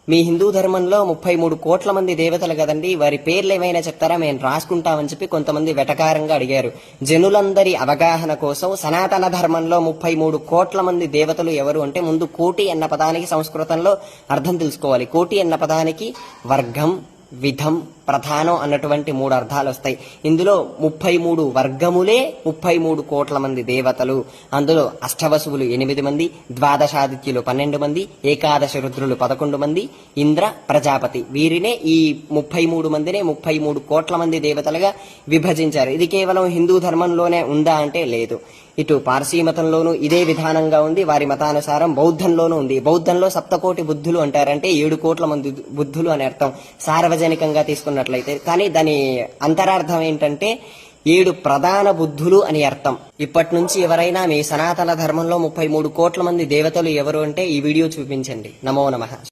మీ హిందూ ధర్మంలో 33 కోట్ల మంది దేవతలు కదండి, వారి పేర్లు ఏమైనా చెప్తారా, మేము రాసుకుంటామని చెప్పి కొంతమంది వెటకారంగా అడిగారు. జనులందరి అవగాహన కోసం సనాతన ధర్మంలో 33 కోట్ల మంది దేవతలు ఎవరు అంటే, ముందు కోటి అన్న పదానికి సంస్కృతంలో అర్థం తెలుసుకోవాలి. కోటి అన్న పదానికి వర్గం, విధం, ప్రధానం అన్నటువంటి 3 అర్థాలు వస్తాయి. ఇందులో 33 వర్గములే 33 కోట్ల మంది దేవతలు. అందులో అష్టవసువులు 8 మంది, ద్వాదశాదిత్యులు 12 మంది, ఏకాదశ రుద్రులు 11 మంది, ఇంద్ర, ప్రజాపతి. వీరినే ఈ 33 మందినే 33 కోట్ల మంది దేవతలుగా విభజించారు. ఇది కేవలం హిందూ ధర్మంలోనే ఉందా అంటే లేదు. ఇటు పార్సీ మతంలోనూ ఇదే విధానంగా ఉంది. వారి మతానుసారం బౌద్ధంలోనూ ఉంది. బౌద్ధంలో 7 బుద్ధులు అంటారంటే 7 కోట్ల మంది బుద్ధులు అని అర్థం సార్వజనికంగా తీసుకున్నట్లయితే. కానీ దాని అంతరార్థం ఏంటంటే 7 ప్రధాన బుద్ధులు అని అర్థం. ఇప్పటి నుంచి ఎవరైనా మీ సనాతన ధర్మంలో 33 కోట్ల మంది దేవతలు ఎవరు అంటే ఈ వీడియో చూపించండి. నమో నమః.